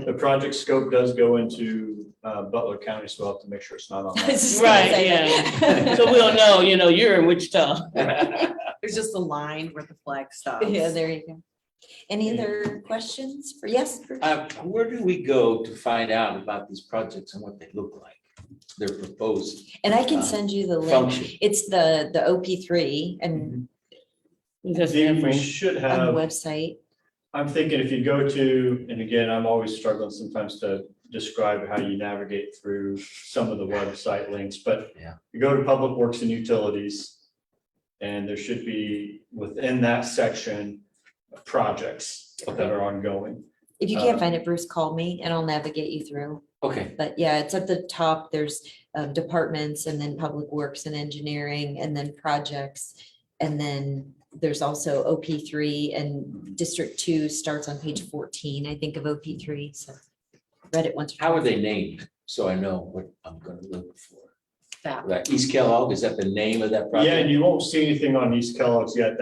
The project scope does go into Butler County, so we'll have to make sure it's not on. that. Right, yeah. So we'll know, you're in Wichita. There's just a line where the flag stops. Yeah, there you go. Any other questions for, yes? Bruce? Where do we go to find out about these projects and what they look like? Their proposed And I can send you the link. function. It's the OP3 and That's We different. should on the have, website. I'm thinking if you go to, and again, I'm always struggling sometimes to describe how you navigate through some of the website links, but Yeah. you go to Public Works and Utilities, and there should be within that section projects that are ongoing. If you can't find it, Bruce, call me and I'll navigate you through. Okay, But yeah, it's at the top. There's departments and then Public Works and Engineering and then projects. And then there's also OP3 and District 2 starts on page 14, I think, of OP3. So read it once. or how are twice. they named? So I know what I'm gonna look for. That. Like East Kellogg, is that the name of that Yeah, and project? you won't see anything on East Kellogg's yet.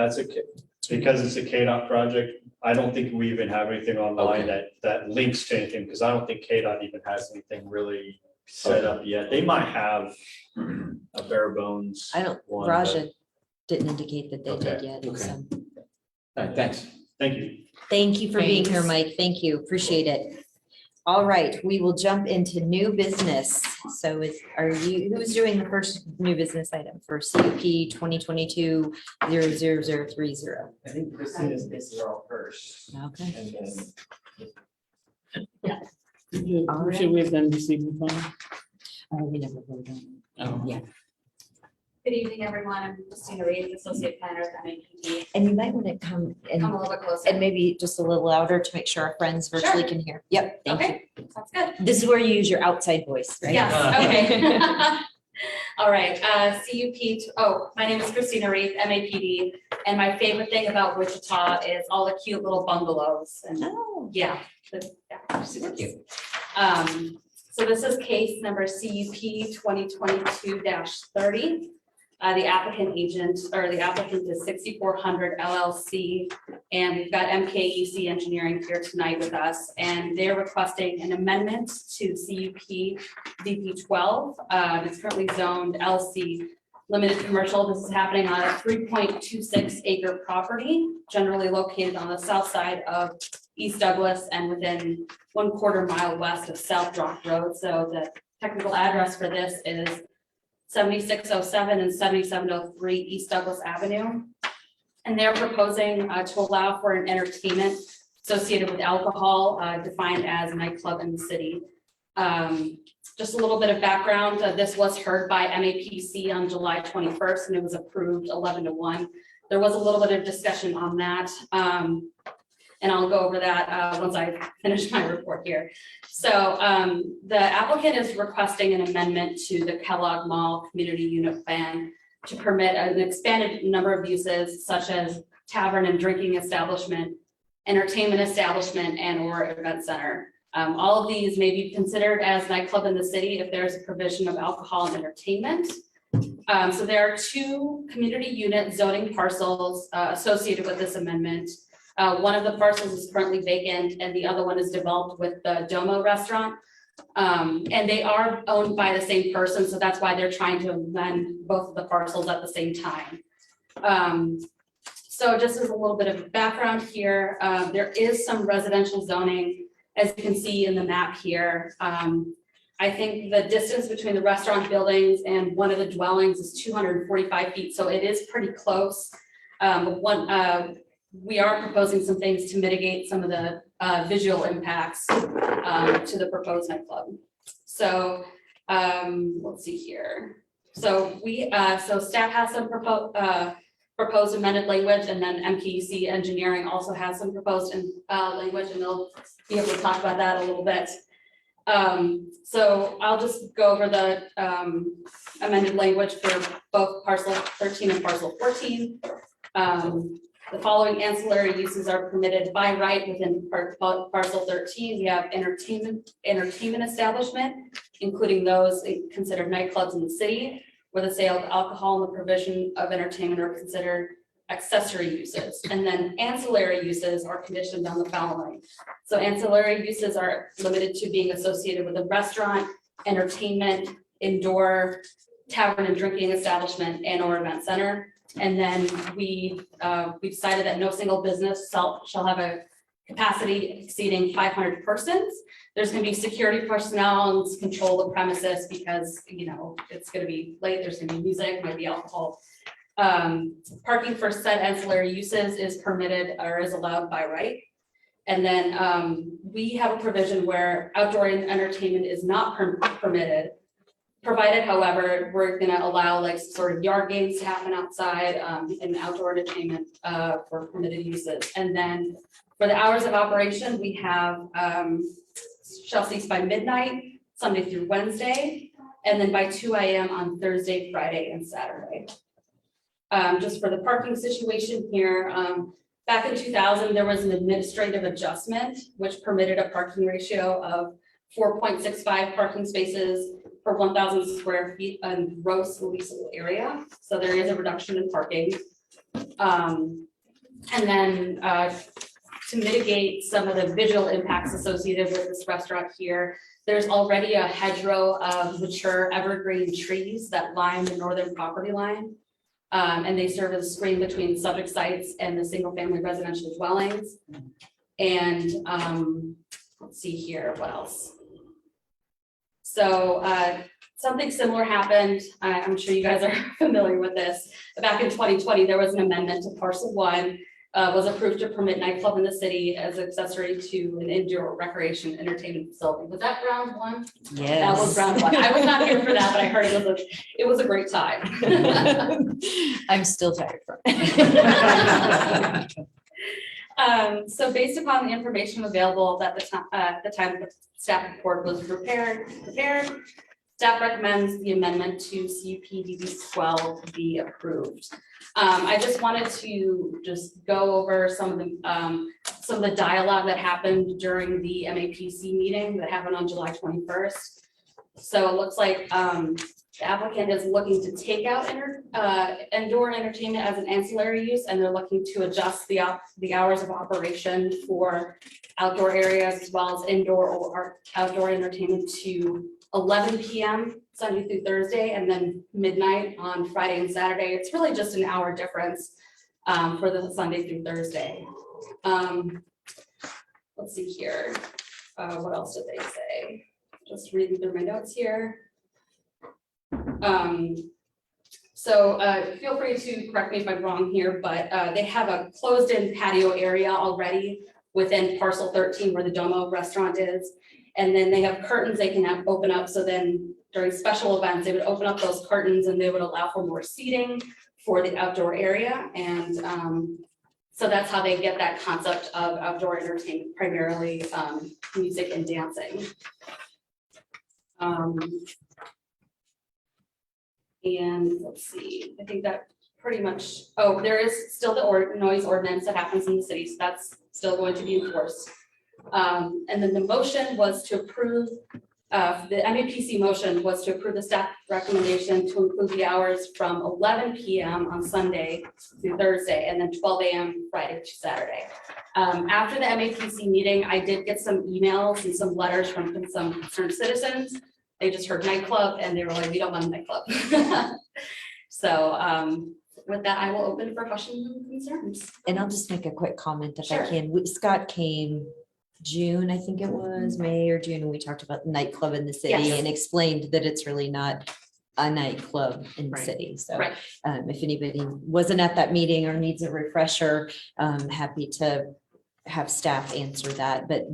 Because it's a KDOT project. I don't think we even have anything online that links to anything, because I don't think KDOT even has anything really set up yet. They might have a bare bones. I don't, one, Raja didn't indicate that they did Okay, yet. okay. So All right, thanks. Thank you. thank you for being here, Thanks. Mike. Thank you. Appreciate it. All right, we will jump into new business. So who's doing the first new business item for CUP 2022 00030? I think Christina's bases are all first, Okay. and then Should we have done this evening? We never voted on it. Oh. Yeah, Good evening, everyone. I'm Christina Reed, Associate Planner at MAPD. and you might want to come Come a and, little bit closer. and maybe just a little louder to make sure our friends virtually Sure. can hear. Yep, thank you. Okay, sounds good. This is where you use your outside voice, right? Yes, okay. All right, my name is Christina Reed, MAPD, and my favorite thing about Wichita is all the cute little bungalows and Oh, yeah. Super cute. So this is case number CUP 2022-30. The applicant is 6400 LLC, and we've got MKEC Engineering here tonight with us, and they're requesting an amendment to CUP VP 12. It's currently zoned LC Limited Commercial. This is happening on a 3.26 acre property, generally located on the south side of East Douglas and within 1/4 mile west of South Rock Road. So the technical address for this is 7607 and 7703 East Douglas Avenue. And they're proposing to allow for an entertainment associated with alcohol, defined as nightclub in the city. Just a little bit of background, this was heard by MAPC on July 21st and it was approved 11-1. There was a little bit of discussion on that. And I'll go over that once I finish my report here. So the applicant is requesting an amendment to the Kellogg Mall Community Unit Plan to permit an expanded number of uses such as tavern and drinking establishment, entertainment establishment, and or event center. All of these may be considered as nightclub in the city if there's a provision of alcohol and entertainment. So there are 2 community unit zoning parcels associated with this amendment. One of the parcels is currently vacant and the other one is developed with the Domo restaurant. And they are owned by the same person, so that's why they're trying to amend both of the parcels at the same time. So just as a little bit of background here, there is some residential zoning, as you can see in the map here. I think the distance between the restaurant buildings and one of the dwellings is 245 feet, so it is pretty close. We are proposing some things to mitigate some of the visual impacts to the proposed nightclub. So let's see here. So staff has some proposed amended language, and then MKEC Engineering also has some proposed language, and they'll be able to talk about that a little bit. So I'll just go over the amended language for both parcel 13 and parcel 14. The following ancillary uses are permitted by right within parcel 13. We have entertainment establishment, including those considered nightclubs in the city, where the sale of alcohol and the provision of entertainment are considered accessory uses. And then ancillary uses are conditioned on the following. So ancillary uses are limited to being associated with a restaurant, entertainment, indoor, tavern and drinking establishment, and or event center. And then we've decided that no single business shall have a capacity exceeding 500 persons. There's gonna be security personnel and control the premises because, you know, it's gonna be late, there's gonna be music, might be alcohol. Parking for said ancillary uses is permitted or is allowed by right. And then we have a provision where outdoor entertainment is not permitted. Provided, however, we're gonna allow like sort of yard games to happen outside and outdoor entertainment for permitted uses. And then for the hours of operation, we have shall cease by midnight, Sunday through Wednesday, and then by 2 AM on Thursday, Friday, and Saturday. Just for the parking situation here, back in 2000, there was an administrative adjustment which permitted a parking ratio of 4.65 parking spaces per 1,000 square feet on gross leasable area. So there is a reduction in parking. And then to mitigate some of the visual impacts associated with this restaurant here, there's already a hedgerow of mature evergreen trees that line the northern property line. And they serve as a screen between subject sites and the single family residential dwellings. And let's see here, what else? So something similar happened. I'm sure you guys are familiar with this. Back in 2020, there was an amendment to parcel 1, was approved to permit nightclub in the city as accessory to an indoor recreation entertainment facility. Was that round 1? That was round 1. I was not here for that, but I heard it was a great time. I'm still tired from it. So based upon the information available at the time the staff report was prepared, staff recommends the amendment to CUP DD 12 be approved. I just wanted to just go over some of the dialogue that happened during the MAPC meeting that happened on July 21st. So it looks like the applicant is looking to take out indoor entertainment as an ancillary use, and they're looking to adjust the hours of operation for outdoor areas as well as indoor or outdoor entertainment to 11 PM Sunday through Thursday, and then midnight on Friday and Saturday. It's really just an hour difference for the Sunday through Thursday. Let's see here. What else did they say? Just reading through my notes here. So feel free to correct me if I'm wrong here, but they have a closed-in patio area already within parcel 13 where the Domo restaurant is. And then they have curtains they can open up. So then during special events, they would open up those curtains and they would allow for more seating for the outdoor area. And so that's how they get that concept of outdoor entertainment, primarily music and dancing. And let's see, I think that pretty much, oh, there is still the noise ordinance that happens in the city, so that's still going to be enforced. And then the motion was to approve, the MAPC motion was to approve the staff recommendation to include the hours from 11 PM on Sunday through Thursday, and then 12 AM Friday to Saturday. After the MAPC meeting, I did get some emails and some letters from some concerned citizens. They just heard nightclub and they were like, we don't want a nightclub. So with that, I will open for questions and concerns. And I'll just make a quick comment if Sure. I can. Scott came June, I think it was, May or June, and we talked about the nightclub in the city Yes. and explained that it's really not a nightclub in the Right. city. So Right. if anybody wasn't at that meeting or needs a refresher, happy to have staff answer that. But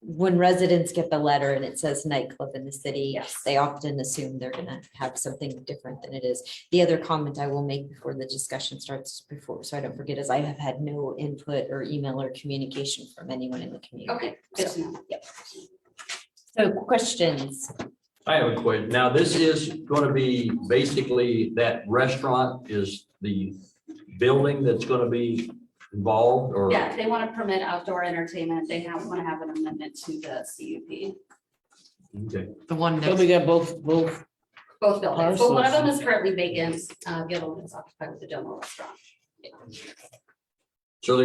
when residents get the letter and it says nightclub in the city, Yes. they often assume they're gonna have something different than it is. The other comment I will make before the discussion starts, so I don't forget, is I have had no input or email or communication from anyone in the community. Okay, good to know. Yep. So questions? I have a question. Now, this is going to be basically that restaurant is the building that's going to be involved or? Yeah, if they want to permit outdoor entertainment, they want to have an amendment to the CUP. Okay. The one So next, we got both, Both buildings, but one of them Parcels. is currently vacant, the other one is occupied with the Domo restaurant. So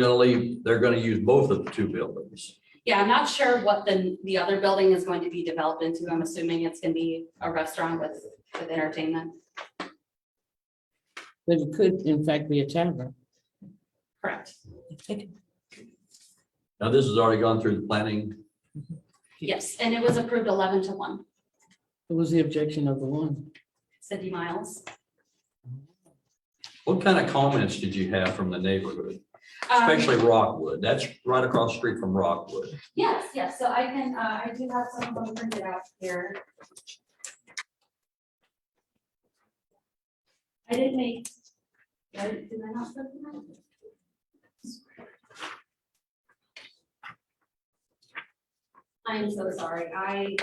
they're gonna use both of the two buildings. Yeah, I'm not sure what the other building is going to be developed into. I'm assuming it's gonna be a restaurant with entertainment. But it could in fact be a tavern. Correct. Now, this has already gone through the planning. Yes, and it was approved 11-1. What was the objection of the one? Cindy Miles. What kind of comments did you have from the neighborhood, Um, especially Rockwood? That's right across the street from Rockwood. Yes, so I can, I do have some of them printed out here. I didn't make. Did I not put them out? I am so sorry. I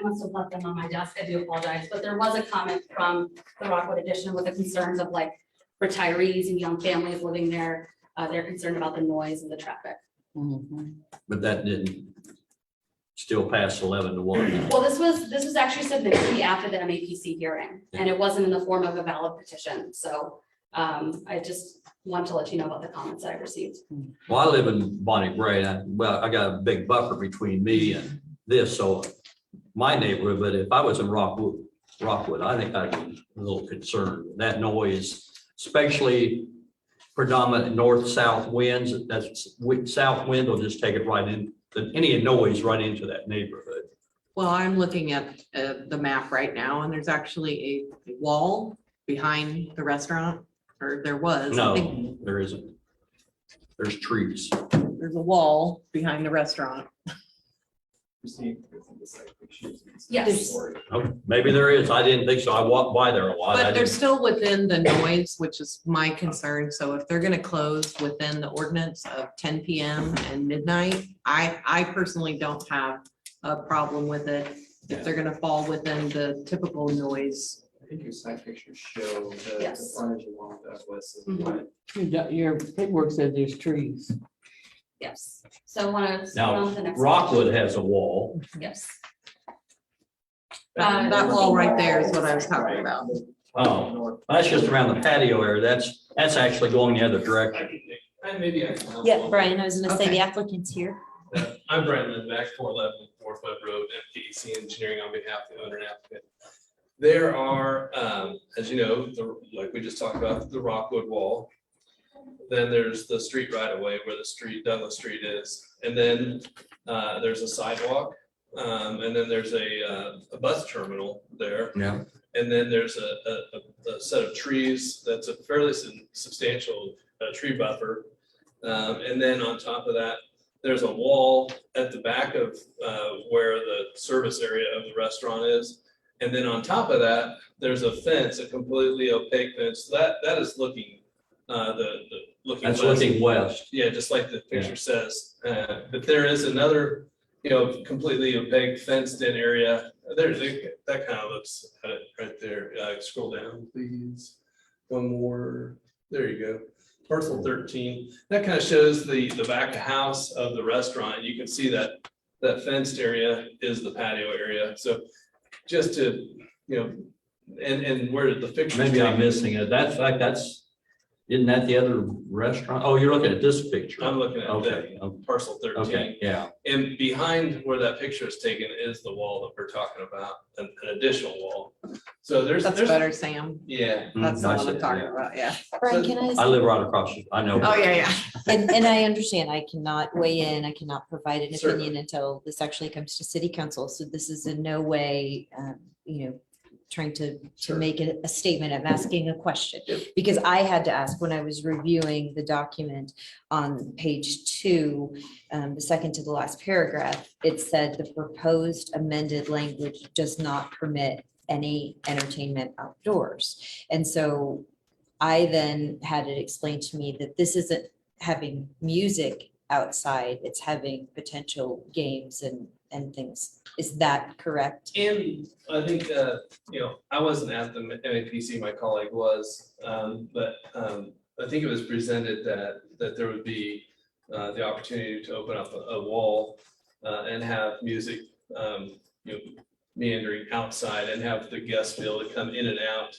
must have left them on my desk. I do apologize, but there was a comment from the Rockwood Edition with the concerns of like retirees and young families living there. They're concerned about the noise and the traffic. Mhm. But that didn't still pass 11-1. Well, this was actually submitted after the MAPC hearing, and it wasn't in the form of a valid petition, so I just want to let you know about the comments that I received. Well, I live in Bonnie Bray, and I got a big buffer between me and this, so my neighborhood, but if I was in Rockwood, I think I'd be a little concerned. That noise, especially predominant north-south winds, south wind will just take it right in, any noise right into that neighborhood. Well, I'm looking at the map right now, and there's actually a wall behind the restaurant, or there was. I think No, there isn't. There's trees. there's a wall behind the restaurant. Yes, Oh, maybe there is. I didn't think so. I walked by there a lot. I But they're didn't- still within the noise, which is my concern. So if they're gonna close within the ordinance of 10 PM and midnight, I personally don't have a problem with it. If they're gonna fall within the typical noise. I think your side pictures show the Yes. frontage along Douglas. Mhm. Your paperwork said there's trees. yes. So I want to. Now, Rockwood has a wall. Yes. That wall right there is what I was talking about. Oh, that's just around the patio area. That's actually going the other direction. And maybe I can help. Yeah, Brian, I was gonna say Okay. the applicant's here. I'm Brian Lindback, 411 Fourth Web Road, MPEC Engineering on behalf of the owner and applicant. There are, as you know, like we just talked about, the Rockwood Wall. Then there's the street right away where Douglas Street is. And then there's a sidewalk. And then there's a bus terminal there. Yeah. And then there's a set of trees that's a fairly substantial tree buffer. And then on top of that, there's a wall at the back of where the service area of the restaurant is. And then on top of that, there's a fence, a completely opaque fence. That is looking, looking. That's west. looking west. Yeah, just like the picture says. But there is another, completely opaque fenced in area. That kind of looks at it right there. Scroll down, please. One more. There you go. Parcel 13. That kind of shows the back of house of the restaurant. You can see that fenced area is the patio area. So just to, and where the picture. Maybe I'm missing it. Isn't that the other restaurant? Oh, you're looking at this picture. I'm looking at Okay, that parcel 13. okay, yeah. And behind where that picture is taken is the wall that we're talking about, an additional wall. So there's. That's better, Sam. Yeah. That's the I one see, I'm talking yeah. about, yeah. Brian, can I I, live right across, I know. Oh, yeah. and I understand, I cannot weigh in, I cannot provide an Certainly. opinion until this actually comes to city council. So this is in no way, trying to make a statement. I'm asking a question. Because I had to ask when I was reviewing the document on page 2, the second to the last paragraph, it said the proposed amended language does not permit any entertainment outdoors. And so I then had it explained to me that this isn't having music outside, it's having potential games and things. Is that correct? And I think, I wasn't at the MAPC, my colleague was, but I think it was presented that there would be the opportunity to open up a wall and have music, meandering outside and have the guests be able to come in and out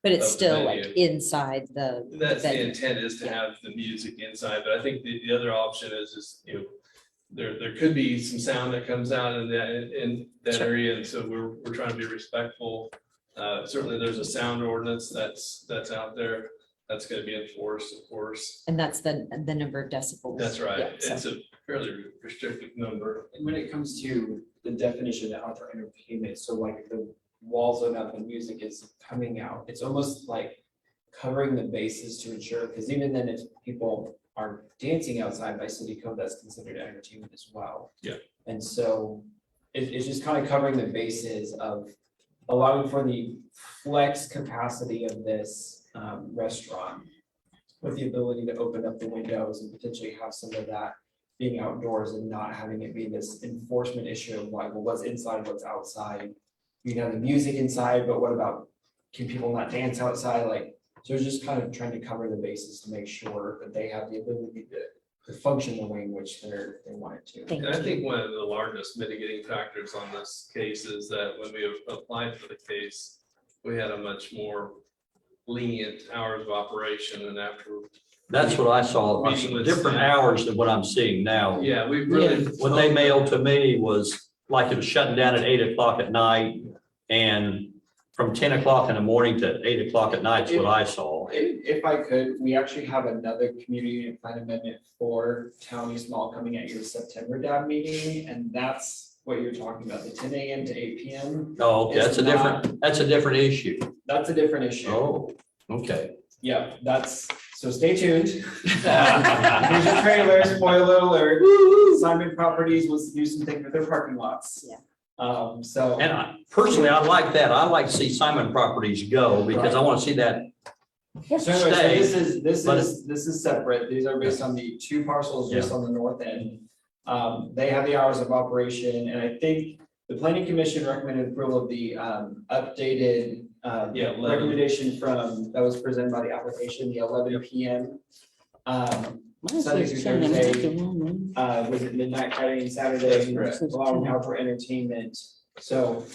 But it's of the still like venue. inside the. That's the venue. intent, is to Yeah. have the music inside, but I think the other option is, there could be some sound that comes out in that Sure. area, and so we're trying to be respectful. Certainly, there's a sound ordinance that's out there, that's gonna be enforced, of course. And that's the number of decibels. That's right, Yeah, so- it's a fairly restrictive number. And when it comes to the definition of outdoor entertainment, so like the walls are up and music is coming out, it's almost like covering the bases to ensure, because even then, if people are dancing outside by city code, that's considered entertainment as well. Yeah. And so it's just kind of covering the bases of allowing for the flex capacity of this restaurant with the ability to open up the windows and potentially have some of that being outdoors and not having it be this enforcement issue of like, well, what's inside, what's outside. You can have the music inside, but what about, can people not dance outside? Like, so it's just kind of trying to cover the bases to make sure that they have the ability to function the way in which they want it to. Thank And I you. think one of the largest mitigating factors on this case is that when we applied for the case, we had a much more lenient hours of operation, and after, That's what I saw, Meeting with different staff. hours than what I'm seeing now. yeah, we really. What they mailed to me was like it was shutting down at 8 o'clock at night, and from 10 o'clock in the morning to 8 o'clock at night is what I saw. If I could, we actually have another community unit plan amendment for Town East Mall coming at your September DAB meeting, and that's what you're talking about, the 10 a.m. to 8 p.m. Oh, okay, It's that's a different issue. That's a different issue. Oh, okay. Yeah, so stay tuned. Here's your trailer, spoiler alert. Simon Properties wants to do some things with their parking lots. Yeah. So. And personally, I like that. I like to see Simon Properties go because I want to see that. So anyway, so stay, this is separate. These are based on the two parcels just on the north end. They have the hours of operation, and I think the planning commission recommended approval of the updated Yeah, 11. recommendation that was presented by the application, the 11 p.m. Sunday through Thursday, was it midnight Friday and Saturday, That's correct. allowing outdoor entertainment. So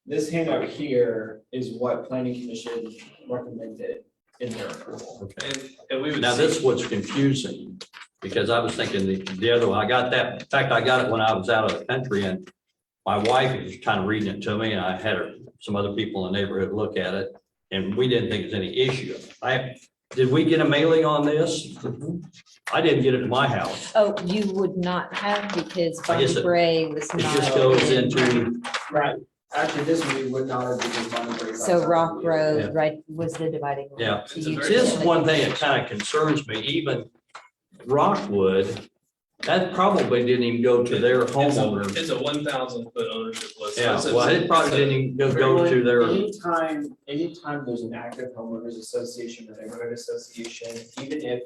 this handout here is what planning commission recommended in their approval. And we would. Now, this is what's confusing, because I was thinking the other one, I got that, in fact, I got it when I was out of the country, and my wife was kind of reading it to me, and I had some other people in the neighborhood look at it, and we didn't think there's any issue. Did we get a mailing on this? I didn't get it to my house. Oh, you would not have because I guess Bonnie it- Bray was It not. just goes into, Right, actually, this we would not have because Bonnie Brae's So outside Rock of the- Road, Yeah. right, was the dividing. line. Yeah. It's a You very- see, this just- is one thing that kind of concerns me, even Rockwood, that probably didn't even go to their homeowner. It's a 1,000 foot ownership list. Yeah, So well, it probably didn't even go to their, Anytime there's an active homeowners association or neighborhood association, even if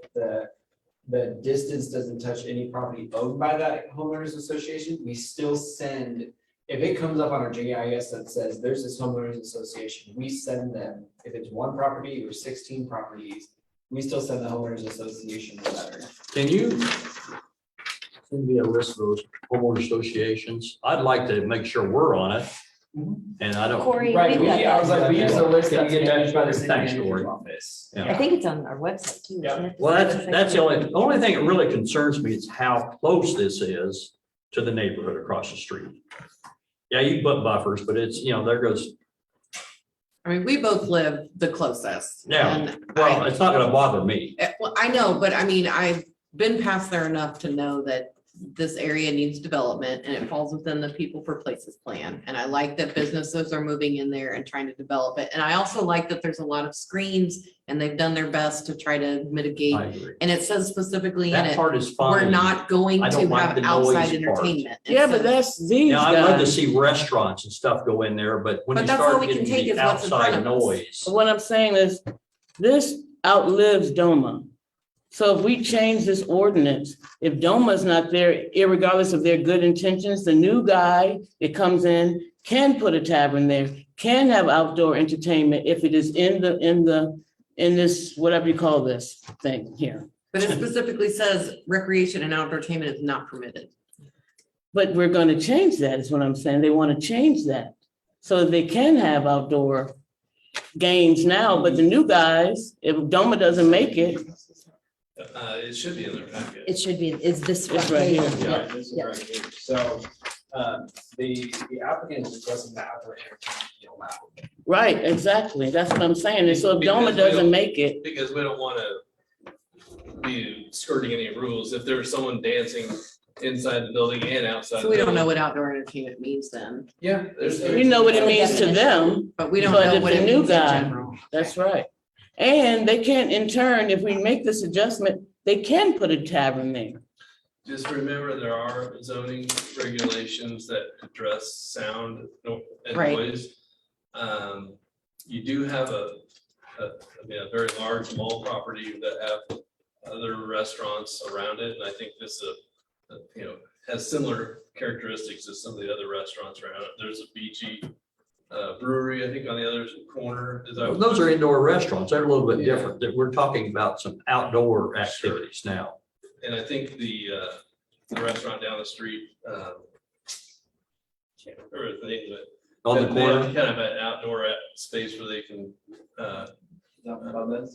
the distance doesn't touch any property owned by that homeowners association, we still send, if it comes up on our GIS that says there's this homeowners association, we send them, if it's one property or 16 properties, we still send the homeowners association a letter. can you send me a list of those homeowner associations? I'd like to make sure we're on it. And I don't, Corey, Right, we've got I was that. like, we use a list Can you that's get that managed by the for city thanks, manager's Lori? office. Yeah. I think it's on our website too. Yep. isn't it? well, that's the only thing that really concerns me is how close this is to the neighborhood across the street. Yeah, you put buffers, but it's, there goes, I mean, we both live the closest. Yeah, and well, it's not gonna bother me. Well, I know, but I mean, I've been past there enough to know that this area needs development and it falls within the People for Places plan. And I like that businesses are moving in there and trying to develop it. And I also like that there's a lot of screens and they've done their best to try to mitigate. I agree. And it says specifically in That it, part is fine. we're not going I to don't like have the noise outside part. entertainment. And Yeah, so- but that's these Yeah, I'd love to guys. see restaurants and stuff go in there, but when But you that's all start we can getting take the is what's in front outside of us. noise. What I'm saying is, this outlives DOMA. So if we change this ordinance, if DOMA's not there, irregardless of their good intentions, the new guy that comes in can put a tavern there, can have outdoor entertainment if it is in this, whatever you call this thing here. But it specifically says recreation and outdoor entertainment is not permitted. But we're gonna change that, is what I'm saying. They want to change that. So they can have outdoor gains now, but the new guys, if Doma doesn't make it, It should be in their packet. It should be, is this. It's right here. Yeah, this is right here. So, the applicant is requesting the outdoor entertainment be allowed. right, exactly. That's what I'm saying. And so if Doma doesn't make it, Because we don't wanna be skirting any rules. If there's someone dancing inside the building and outside. So we don't know what outdoor entertainment means then, Yeah, there's. we know what it means to them. but we don't But know if what the it new means in guy- general. That's right. And they can, in turn, if we make this adjustment, they can put a tavern there. Just remember, there are zoning regulations that address sound and Right. noise. You do have a very large mall property that have other restaurants around it, and I think this has similar characteristics as some of the other restaurants around it. There's a BG brewery, I think, on the other corner. Is that- Those are indoor restaurants. They're a little bit Yeah. different. That we're talking about some outdoor activities now. And I think the restaurant down the street, can't remember the name of it. On the They have corner, kind of an outdoor space where they can, Bubba's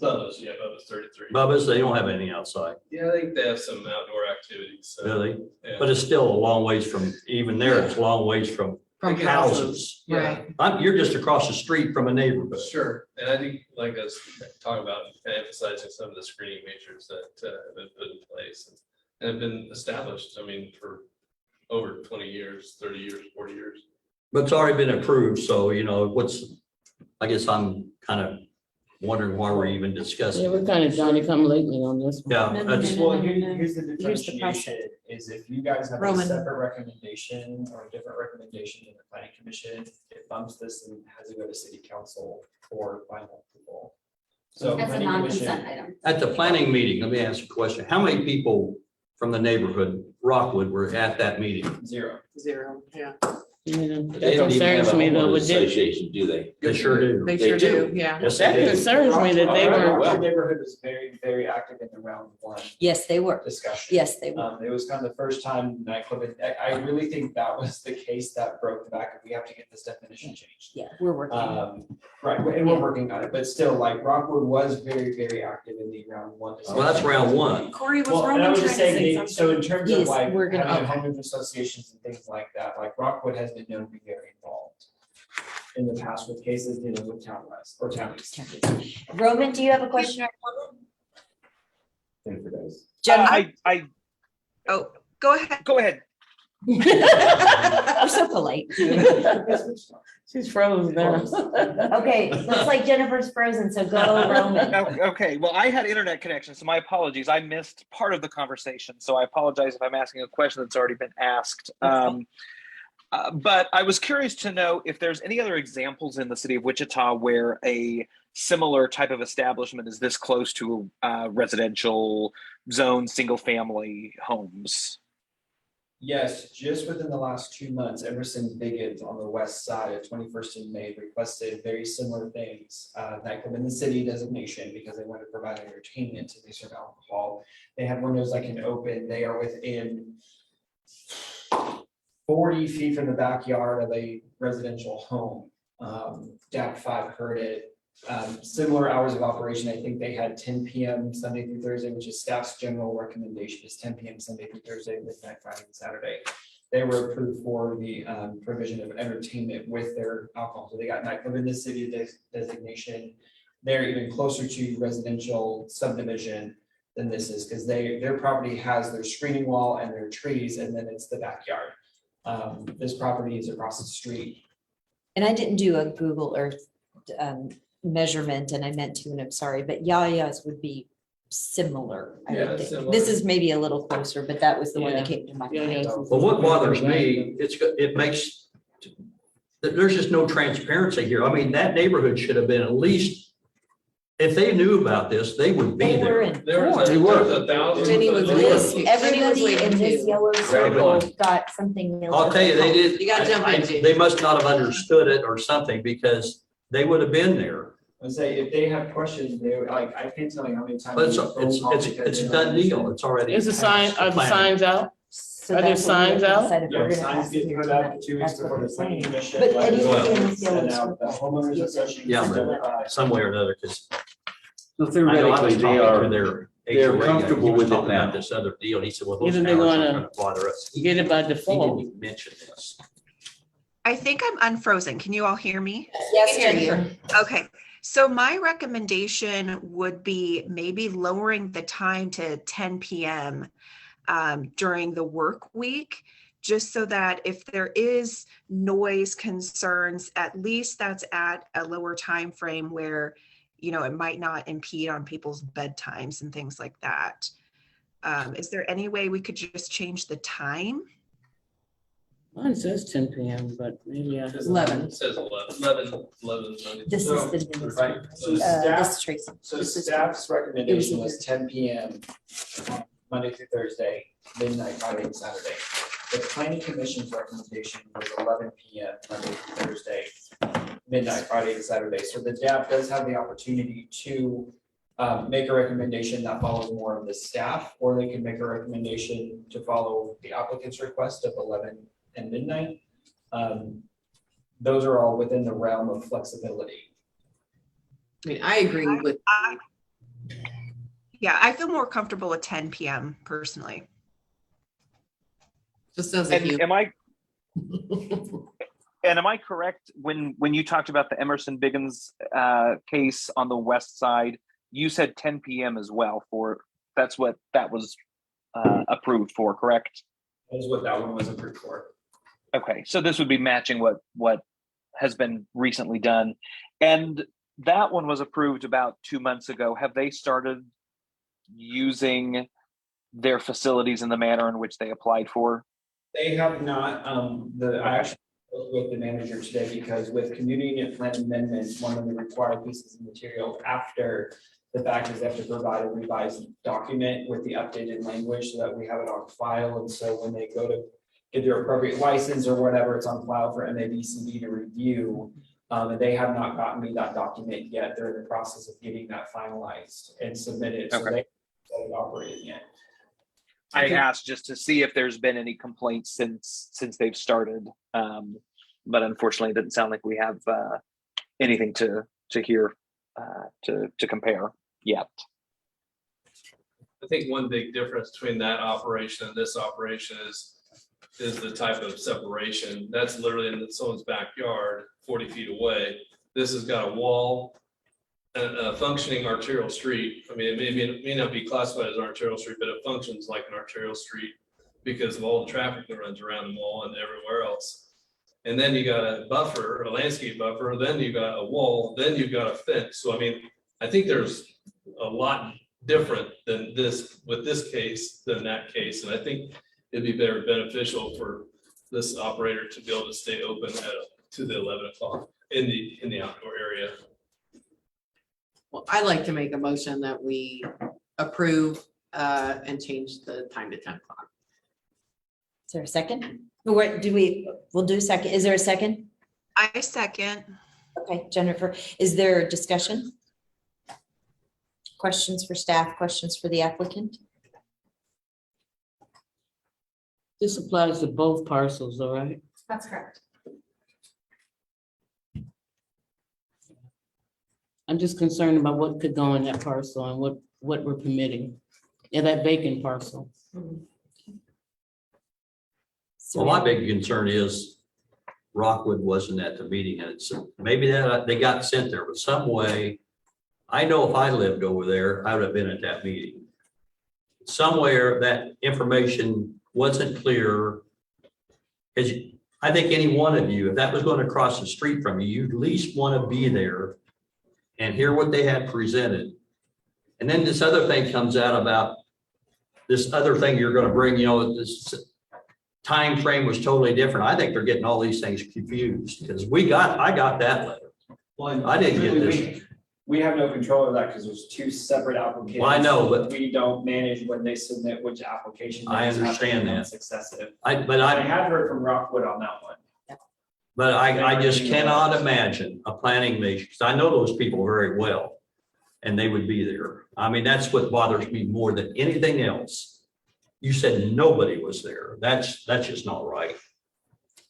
33. Bubba's, they don't have any outside, Yeah, I think they have some outdoor activities, so. really. Yeah. But it's still a long ways from, even there, it's a long ways from From houses. Yeah, Right, You're just across the street from a neighborhood. sure. And I think, like I was talking about, kind of emphasizing some of the screening measures that have been put in place and have been established, I mean, for over 20 years, 30 years, 40 years. But it's already been approved, so I guess I'm kind of wondering why we're even discussing. Yeah, we're kind of Johnny come lately on this one. Yeah, that's, Well, here's the Here's the process. differentiation, is if you guys have a Roman. separate recommendation or a different recommendation in the planning commission, it bumps this and has to go to city council for final approval. So. That's a planning commission- non-consent item. at the planning meeting, let me ask you a question. How many people from the neighborhood, Rockwood, were at that meeting? Zero. zero, yeah, Yeah, They that don't even have concerns a me though. homeowners with this. association, do they? They sure do. they They sure do. do, yeah. Yes, That they do. concerns me that they were, Our neighborhood was very, very active in the round one Yes, they were. discussion. Yes, they were. It was kind of the first time nightclub, I really think that was the case that broke the back, and we have to get this definition changed. Yeah, we're working. Right, and we're working on it, but still, like, Rockwood was very, very active in the round one. Well, that's round one. Corey, was Well, and I Roman was trying just to say saying, something? so in terms of Yes, like we're gonna- having okay. homeowners associations and things like that, like Rockwood has been known to be very involved in the past with cases dealing with town west or town east. Roman, do you have a question or comment? Jennifer does. Jennifer? Oh, go ahead. We're so polite. she's frozen now. Okay, looks like Jennifer's frozen, so go Roman. Okay, well, I had internet connection, so my apologies. I missed part of the conversation, so I apologize if I'm asking a question that's already been asked. But I was curious to know if there's any other examples in the city of Wichita where a similar type of establishment is this close to residential zone, single-family homes. Yes, just within the last 2 months, Emerson Biggins on the west side at 21st and May requested very similar things. Nightclub in the city designation because they want to provide entertainment and they serve alcohol. They have windows that can open. They are within 40 feet from the backyard of a residential home. DAP 5 heard it. Similar hours of operation. I think they had 10 PM Sunday through Thursday, which is staff's general recommendation is 10 PM Sunday through Thursday, midnight Friday and Saturday. They were approved for the provision of entertainment with their alcohol. So they got nightclub in the city designation. They're even closer to residential subdivision than this is because their property has their screening wall and their trees, and then it's the backyard. This property is across the street. And I didn't do a Google Earth measurement, and I meant to, and I'm sorry, but Yaya's would be similar. I Yeah, would think. similar. This is maybe a little closer, but that was the one that Yeah. came to my Yeah, mind. yeah. Well, what bothers me, it makes, there's just no transparency here. I mean, that neighborhood should have been at least, if they knew about this, they would be They were there. There was They were. 1,000. Jenny was This, Jenny was everybody waiting in this too. yellow circle Right. got something. I'll tell you, they did. You gotta jump in, Gene. They must not have understood it or something because they would have been there. I say, if they have questions, they would, like, I can't tell you how many times. But it's, we get phone calls because it's they a don't done deal. understand. It's already. Is the sign, are the Plan. signs out? Are there signs out? Yeah, signs get put up 2 weeks before the planning commission. But like, anything well, with yellow send out the circles, homeowners you- association. Yeah, send but out, some way or another, because So I theoretically, was they talking are, to their they're HOA guy, comfortable he was with it talking about now. this other deal, he said, well, those Either they're hours aren't gonna gonna bother us. He Get it by didn't default. even mention this. I think I'm unfrozen. Can you all hear me? Yes, Hear you. Jennifer. Okay, so my recommendation would be maybe lowering the time to 10 PM during the work week, just so that if there is noise concerns, at least that's at a lower time frame where, you know, it might not impede on people's bedtimes and things like that. Is there any way we could just change the time? Mine says 10 PM, but maybe I. 11. It says 11. This is the new Right, so this staff, is Tracy. so This is- staff's recommendation it was was 10 PM Monday through Thursday, midnight Friday and Saturday. The planning commission's recommendation was 11 PM Monday through Thursday, midnight Friday and Saturday. So the DAP does have the opportunity to make a recommendation that follows more of the staff, or they can make a recommendation to follow the applicant's request of 11 and midnight. Those are all within the realm of flexibility. I mean, I agree with, Yeah, I feel more comfortable with 10 PM personally. just as a And human. am I, and am I correct, when you talked about the Emerson Biggins case on the west side, you said 10 PM as well for, that's what that was approved for, correct? That is what that one was approved for. Okay, so this would be matching what has been recently done. And that one was approved about 2 months ago. Have they started using their facilities in the manner in which they applied for? They have not, I actually spoke with the manager today, because with community and plan amendments, one of the required pieces of material after the fact is they have to provide a revised document with the updated language so that we have it on file. And so when they go to get their appropriate license or whatever, it's on file for MABCD to review. And they have not gotten me that document yet. They're in the process of getting that finalized and submitted. So Okay. they haven't operated yet. I asked just to see if there's been any complaints since they've started. But unfortunately, it didn't sound like we have anything to hear to compare yet. I think one big difference between that operation and this operation is the type of separation. That's literally in someone's backyard, 40 feet away. This has got a wall and a functioning arterial street. I mean, it may not be classified as an arterial street, but it functions like an arterial street because of all the traffic that runs around the mall and everywhere else. And then you got a buffer, a landscape buffer, then you got a wall, then you've got a fence. So I mean, I think there's a lot different than this, with this case than that case. And I think it'd be very beneficial for this operator to be able to stay open to the 11 o'clock in the outdoor area. Well, I'd like to make a motion that we approve and change the time to 10 o'clock. Is there a second? What do we'll do a second. Is there a second? I second. Okay, Jennifer, is there discussion? Questions for staff, questions for the applicant? This applies to both parcels, all right? That's correct. I'm just concerned about what could go in that parcel and what we're permitting. Yeah, that vacant parcel. So Well, my big concern is Rockwood wasn't at the meeting, and it's, maybe that they got sent there, but some way, I know if I lived over there, I would have been at that meeting. Somewhere that information wasn't clear. Because I think any one of you, if that was going to cross the street from you, you'd at least want to be there and hear what they had presented. And then this other thing comes out about this other thing you're going to bring, you know, this time frame was totally different. I think they're getting all these things confused because I got that letter. I didn't get this. We have no control of that because there's two separate applications. Well, I know, but- We don't manage when they submit which application. I They just have to understand be that. Successive. I I have heard from Rockwood on that one. But I just cannot imagine a planning meeting, because I know those people very well, and they would be there. I mean, that's what bothers me more than anything else. You said nobody was there. That's just not right.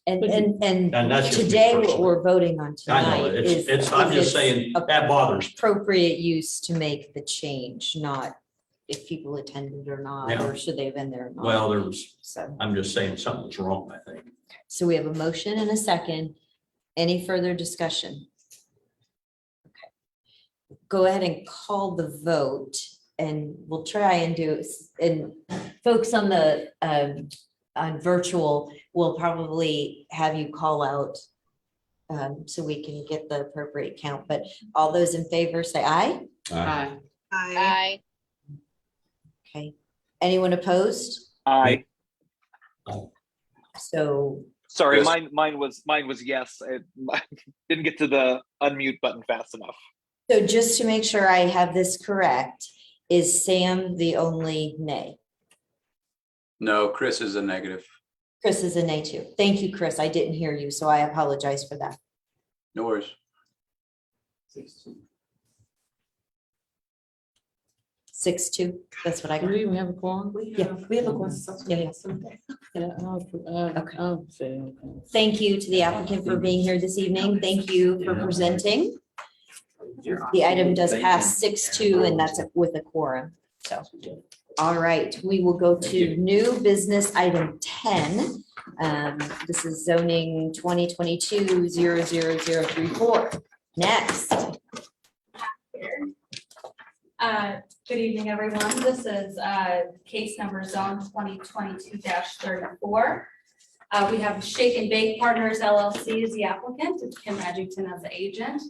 And, But and, And that's just me today what personally. we're voting on I know, tonight is. I'm is just it's saying, that bothers me. Appropriate use to make the change, not if people attended or not, Yeah. or should they have been there or not. Well, So, I'm just saying something's wrong, I think. so we have a motion and a second. Any further discussion? Okay. Go ahead and call the vote and we'll try and do, and folks on the, on virtual, we'll probably have you call out so we can get the appropriate count, but all those in favor say aye. I, Okay. Anyone opposed? Aye. So, Sorry, Yes. mine was yes. It didn't get to the unmute button fast enough. so just to make sure I have this correct, is Sam the only nay? No, Chris is a negative. Chris is a nay too. Thank you, Chris. I didn't hear you, so I apologize for that. No worries. 6-2, that's what I Do got. we even have a quorum? Yeah, we have a quorum. Yeah, yeah. Okay. I'll say, okay. Thank you to the applicant for being here this evening. Thank you for presenting. The item does pass 6-2, and that's with a quorum, so. All right, we will go to new business item 10. This is zoning 2022-00034. Next, Good evening, everyone. This is case number zone 2022-34. We have Shake and Bake Partners LLC as the applicant, and Kim Edgington as the agent.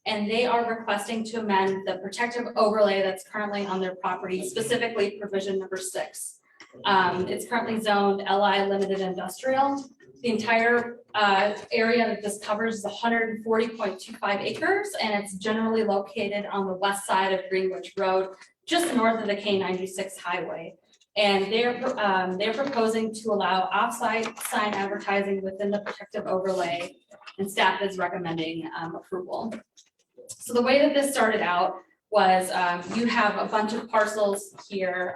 And they are requesting to amend the protective overlay that's currently on their property, specifically provision number 6. It's currently zoned LI Limited Industrial. The entire area that this covers is 140.25 acres, and it's generally located on the west side of Greenwich Road, just north of the K96 highway. And they're proposing to allow off-site sign advertising within the protective overlay, and staff is recommending approval. So the way that this started out was you have a bunch of parcels here.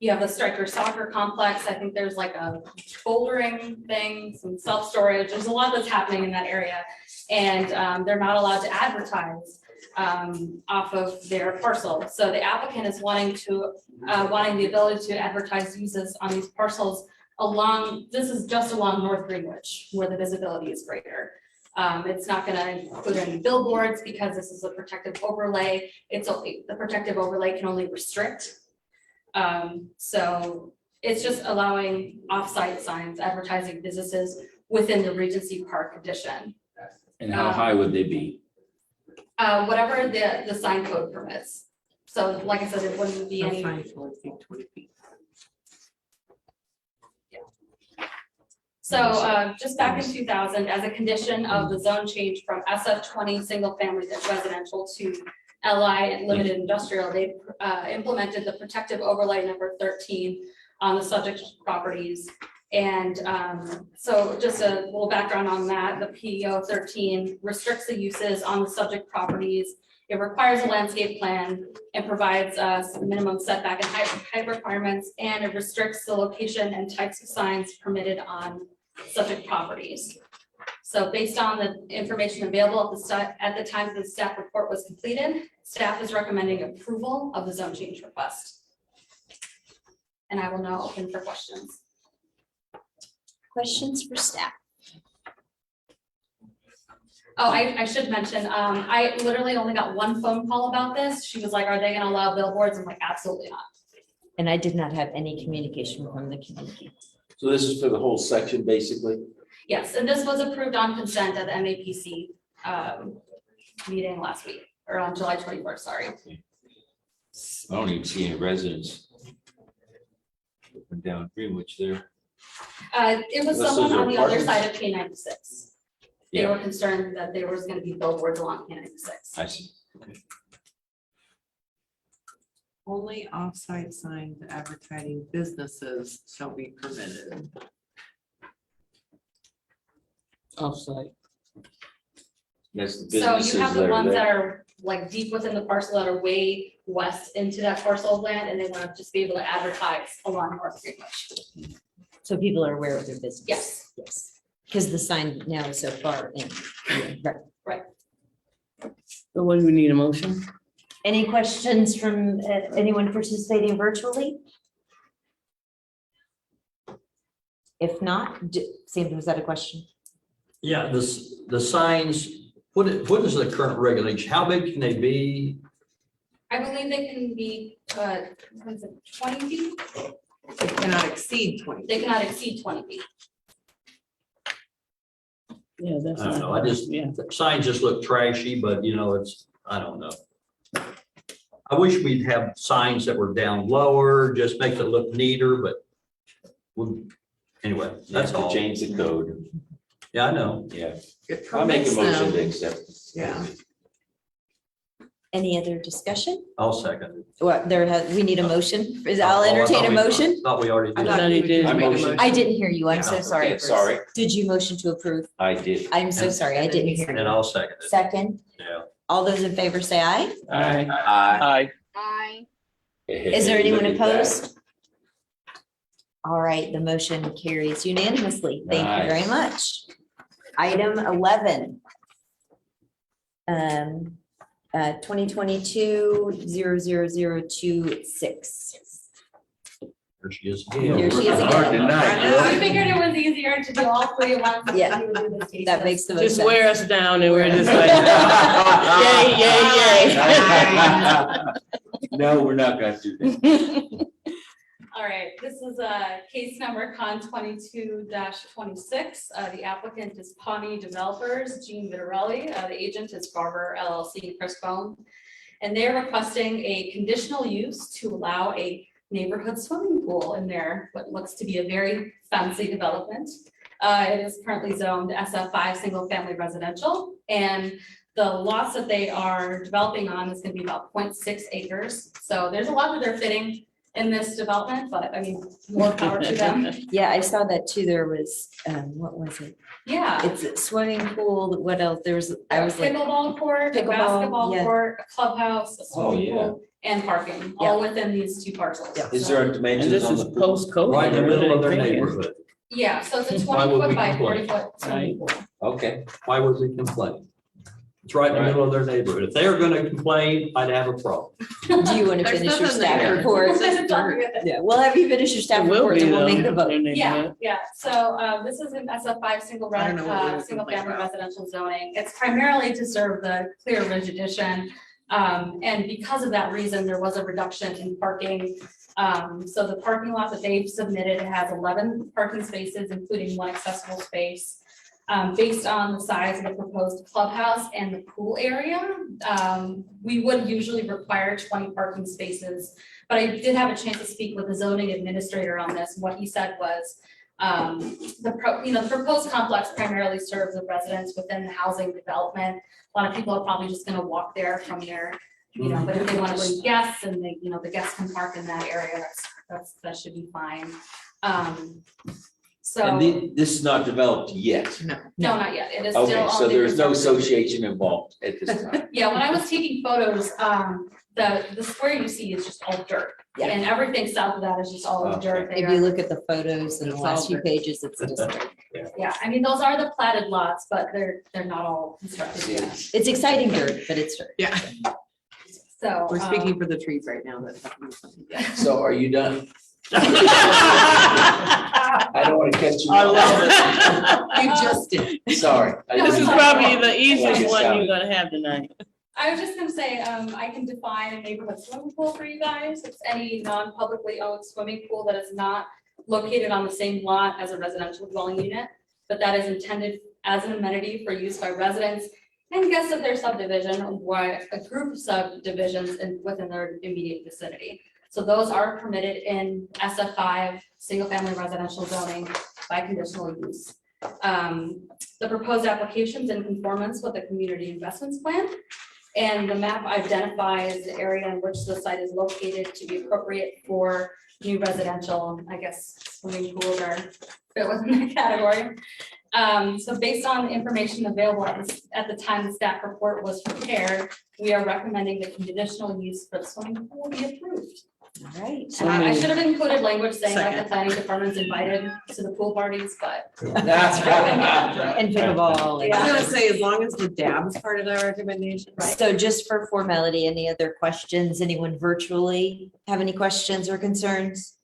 You have the Striker Soccer Complex. I think there's like a bouldering thing, some self-storage. There's a lot that's happening in that area. And they're not allowed to advertise off of their parcel. So the applicant is wanting the ability to advertise uses on these parcels along, this is just along North Greenwich, where the visibility is greater. It's not gonna include any billboards because this is a protective overlay. The protective overlay can only restrict. So it's just allowing off-site signs advertising businesses within the Regency Park addition. And how high would they be? Whatever the sign code permits. So like I said, it wouldn't be any. So just back in 2000, as a condition of the zone change from SF20 single family residential to LI and limited industrial, they implemented the protective overlay number 13 on the subject properties. And so just a little background on that, the PEO 13 restricts the uses on the subject properties. It requires a landscape plan and provides minimum setback and height requirements, and it restricts the location and types of signs permitted on subject properties. So based on the information available at the time the staff report was completed, staff is recommending approval of the zone change request. And I will now open for questions. questions for staff? Oh, I should mention, I literally only got one phone call about this. She was like, are they gonna allow billboards? I'm like, absolutely not. And I did not have any communication from the community. So this is for the whole section, basically? Yes, and this was approved on consent at the MAPC meeting last week, or on July 24th, sorry. I don't even see any residents up and down Greenwich there. It was This is someone on the other apartments? side of K96. They Yeah. were concerned that there was gonna be billboards along K96. I see. Okay. Only off-site signs advertising businesses shall be permitted. Offsite. That's the So businesses you have the that are ones that there. are like deep within the parcel that are way west into that parcel of land, and they want to just be able to advertise along North Greenwich. So people are aware of their business. Yes. Yes, because the sign now is so far in. Right. So what do we need, a motion? Any questions from anyone participating virtually? If not, Sam, was that a question? Yeah, the signs, what is the current regulation? How big can they be? I believe they can be, what is it, 20 feet? They cannot exceed 20. They cannot exceed 20 feet. Yeah, that's. I don't not know, I hard. just, Yeah. signs just look trashy, but you know, I don't know. I wish we'd have signs that were down lower, just make it look neater, but anyway, that's Have to all. change the code. Yeah, I know. Yeah. It I'll make a permits motion them. to accept. Yeah. Any other discussion? I'll second it. Well, we need a motion. I'll Oh, I entertain thought a we- motion. Thought we already I did. thought thought you he would did. just I make a motion. motion. I didn't hear you. I'm Yeah, so sorry. Okay, sorry, Did you motion to approve? I did. I'm so sorry. I didn't hear And you. I'll second it. Second, Yeah. all those in favor say aye. Aye. Aye. Aye. Is there anyone opposed? All right, the motion carries unanimously. Thank you very much. Item 11. 2022-00026. There she is. Here she is Hard again. We figured it was easier to do all three at once. Yeah. We would do this case. That makes the most Just sense. wear us down and we're just like, yay, yay, No, we're not gonna do that. yay. All right, this is case number con 22-26. The applicant is Pawnee Developers, Gene Vitarelli. The agent is Barber LLC, Chris Bone. And they're requesting a conditional use to allow a neighborhood swimming pool in there, what looks to be a very fancy development. It is currently zoned SF5 single family residential, and the lots that they are developing on is gonna be about 0.6 acres. So there's a lot that they're fitting in this development, but I mean, more power to them. Yeah, I saw that too. There was, what was it? Yeah. It's a swimming pool. What else? I was like, Pickleball court, a Pickleball, basketball yeah. court, a clubhouse, a swimming yeah. pool, and parking, all within these two parcels. Yeah. Is So- there a And dimensions this on is the pool? post-COVID. Right in the middle of their everything. neighborhood. Yeah, so it's a Why 20 would we foot by complain? 40 foot swimming pool. Okay, Why would we complain? It's right in the Right. middle of their neighborhood. If they were gonna complain, I'd have a problem. do you want to There's finish your nothing staff there. report? Yeah, we'll have you finish your staff It will report be and we'll though, make the vote. their Yeah, neighborhood. yeah, so this is an SF5 single I don't know what we would single complain family about. residential zoning. It's primarily to serve the Clear Ridge addition. And because of that reason, there was a reduction in parking. So the parking lot that they've submitted has 11 parking spaces, including one accessible space. Based on the size of the proposed clubhouse and the pool area, we would usually require 20 parking spaces. But I did have a chance to speak with the zoning administrator on this. What he said was, the proposed complex primarily serves the residents within the housing development. A lot of people are probably just gonna walk there from there, but if they wanna bring guests and they, the guests can park in that area, that should be fine. So, and no, this is not developed yet. not yet. It is still Okay, on so the there's no development. association involved at this time. Yeah, when I was taking photos, the square you see is just all dirt. Yeah. And everything south of that is just all Okay. dirt If you there. look at the photos in the It's last all few dirt. pages, it's just, Yeah, I mean, those are the platted lots, but they're not all constructed yet. it's exciting dirt, but it's dirt. Yeah, So. we're speaking for the trees right now. That have nothing. So are you done? I don't want to catch you. I love You just did. Sorry. I No, This is didn't- probably the easiest Like it one sounded. you're gonna have tonight. I was just gonna say, I can define a neighborhood swimming pool for you guys. It's any non-publicly owned swimming pool that is not located on the same lot as a residential dwelling unit, but that is intended as an amenity for use by residents and guests of their subdivision or a group of subdivisions within their immediate vicinity. So those are permitted in SF5, single-family residential zoning by conditional use. The proposed applications in conformance with the community investments plan. And the map identifies the area in which the site is located to be appropriate for new residential, I guess, swimming pools are fit within that category. So based on the information available at the time the staff report was prepared, we are recommending the conditional use for the swimming pool be approved. All right. So I moved. should have included language saying like the Second. planning department's invited to the pool parties, but. That's right. And pickleball. Yeah. I was gonna say, as long as the DAB is part of that recommendation. Right. So just for formality, any other questions? Anyone virtually have any questions or concerns?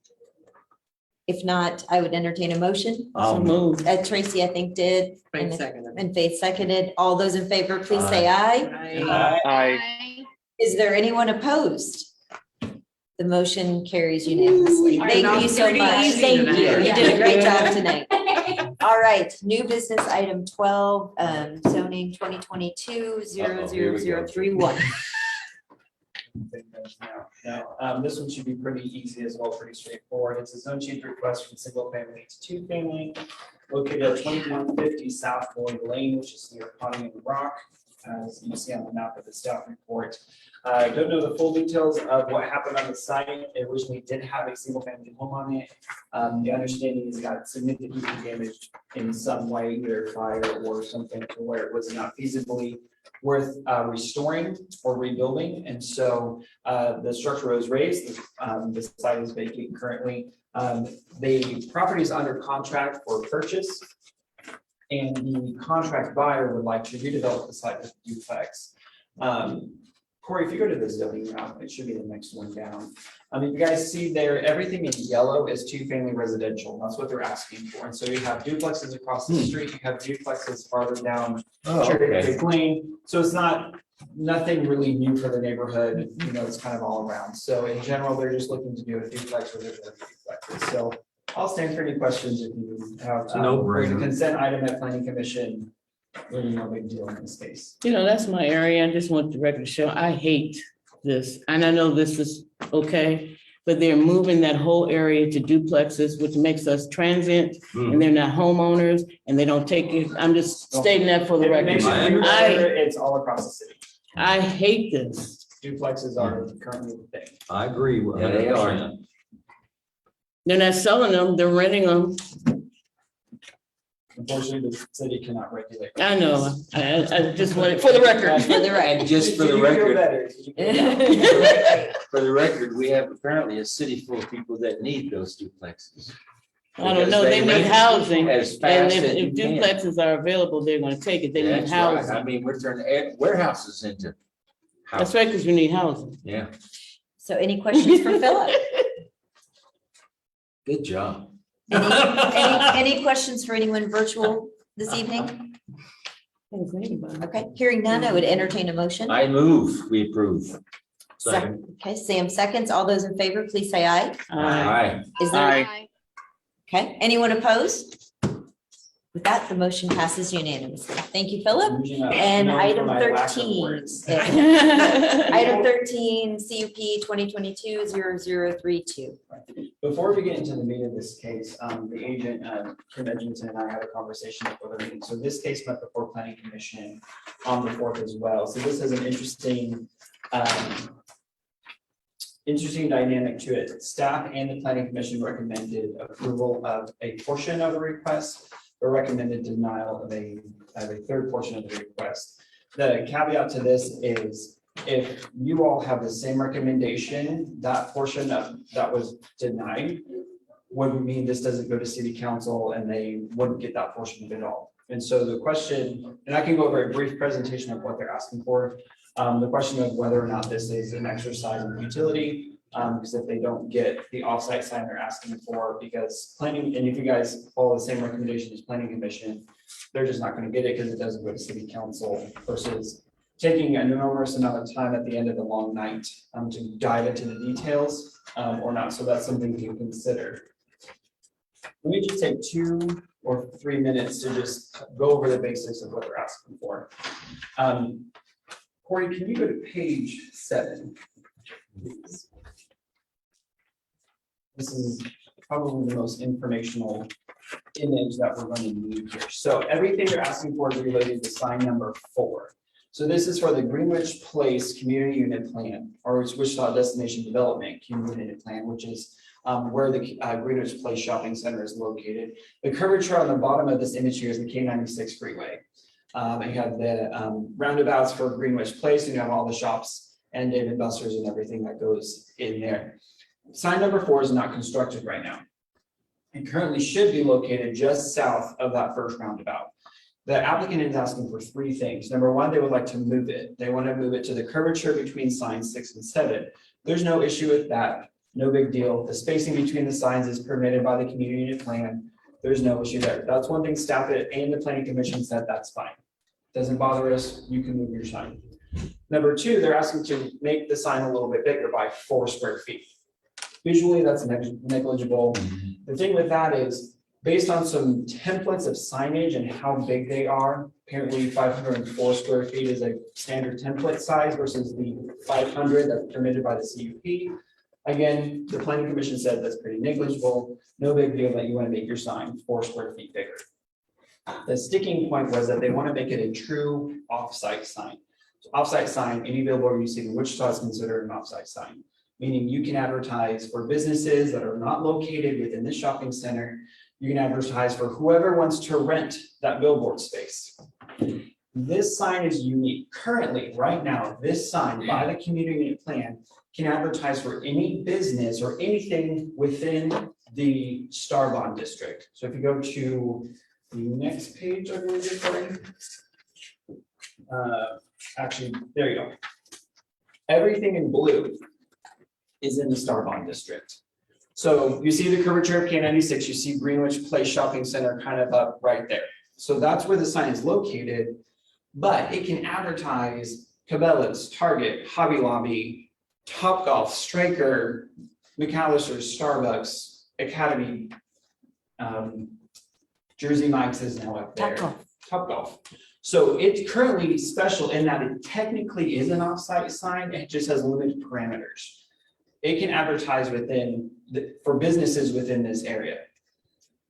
If not, I would entertain a motion. So moved. Tracy, I think, did. Right, second. And Faith seconded. All those in favor, please say aye. I, Is there anyone opposed? The motion carries unanimously. Alright, Thank now you so pretty much. easy Thank you. tonight. You did a great job tonight. All right, new business item 12, zoning 2022-00031. Now, this one should be pretty easy as well, pretty straightforward. It's a zone change request from single family to two family located at 2150 South Floyd Lane, which is near Pontiac Rock, as you see on the map of the staff report. I don't know the full details of what happened on the site. It originally did have a single family home on it. The understanding is it got significantly damaged in some way, either fire or something, to where it was not feasibly worth restoring or rebuilding. And so the structure was raised. The site is vacant currently. The property is under contract for purchase, and the contract buyer would like to redevelop the site with duplex. Corey, if you go to the zoning map, it should be the next one down. If you guys see there, everything in yellow is two-family residential. That's what they're asking for. And so you have duplexes across the street, you have duplexes farther down Cherry Creek Lane. So it's nothing really new for the neighborhood, you know, it's kind of all around. So in general, they're just looking to do a duplex with their duplexes. So I'll stand for any questions if you have. It's a no-brainer. The consent item at planning commission, really no big deal in this case. You know, that's my area. I just want the record to show, I hate this. And I know this is okay, but they're moving that whole area to duplexes, which makes us transient, and they're not homeowners, and they don't take it. I'm just stating that for the It record. makes it easier. It's all across the city. I hate this. Duplexes are currently the thing. I agree with Yeah, they are. 100%. They're not selling them, they're renting them. Unfortunately, the city cannot regulate. I know. I just want it for the record. For the record. And just for Did the you feel record, better? Did you feel better? for the record, we have apparently a city full of people that need those duplexes. I don't know, they need housing. As And fast if as you can. duplexes are available, they're gonna take it. They need That's right. I housing. mean, we're turning warehouses into. That's right, because you need housing. Yeah, So any questions for Philip? good job. Any questions for anyone virtual this evening? Okay, hearing none, I would entertain a motion. I move, we approve. Second. Okay, Sam seconds. All those in favor, please say aye. Aye. Is there? Okay, anyone opposed? With that, the motion passes unanimously. Thank you, Philip. And Known for item my lack of 13. words. Item 13, CUP 2022-0032. Before we get into the meat of this case, the agent, Kim Edgerton, and I had a conversation before the meeting. So this case met before planning commission on the 4th as well. So this is an interesting dynamic to it. Staff and the planning commission recommended approval of a portion of the request, or recommended denial of a third portion of the request. The caveat to this is if you all have the same recommendation, that portion that was denied would mean this doesn't go to city council and they wouldn't get that portion of it all. And so the question, and I can go over a brief presentation of what they're asking for. The question of whether or not this is an exercise in futility, because if they don't get the offsite sign they're asking for, because planning, and if you guys follow the same recommendation as planning commission, they're just not gonna get it because it doesn't go to city council versus taking an enormous amount of time at the end of the long night to dive into the details or not. So that's something to consider. Let me just take 2 or 3 minutes to just go over the basics of what they're asking for. Corey, can you go to page 7? please? This is probably the most informational image that we're going to need here. So everything they're asking for is related to sign number 4. So this is for the Greenwich Place Community Unit Plan, or it's Wichita Destination Development Community Unit Plan, which is where the Greenwich Place Shopping Center is located. The curvature on the bottom of this image here is the K96 freeway. And you have the roundabouts for Greenwich Place, and you have all the shops and Dave & Buster's and everything that goes in there. Sign number 4 is not constructed right now. It currently should be located just south of that first roundabout. The applicant is asking for 3 things. Number 1, they would like to move it. They want to move it to the curvature between signs 6 and 7. There's no issue with that. No big deal. The spacing between the signs is permitted by the community unit plan. There's no issue there. That's one thing staff and the planning commission said that's fine. Doesn't bother us. You can move your sign. Number 2, they're asking to make the sign a little bit bigger by 4 square feet. Visually, that's negligible. The thing with that is, based on some templates of signage and how big they are, apparently 504 square feet is a standard template size versus the 500 that's permitted by the CUP. Again, the planning commission said that's pretty negligible. No big deal that you want to make your sign 4 square feet bigger. The sticking point was that they want to make it a true off-site sign. So off-site sign, any billboard you see in Wichita is considered an off-site sign, meaning you can advertise for businesses that are not located within the shopping center. You can advertise for whoever wants to rent that billboard space. This sign is unique. Currently, right now, this sign by the community unit plan can advertise for any business or anything within the Starbond district. So if you go to the next page, I believe it's right. Actually, there you go. Everything in blue is in the Starbond district. So you see the curvature of K96, you see Greenwich Place Shopping Center kind of up right there. So that's where the sign is located, but it can advertise Cabela's, Target, Hobby Lobby, Topgolf, Stryker, McAllister's, Starbucks, Academy, Jersey Mike's is now up there. Topgolf. So it's currently special in that it technically is an off-site sign, it just has limited parameters. It can advertise within, for businesses within this area.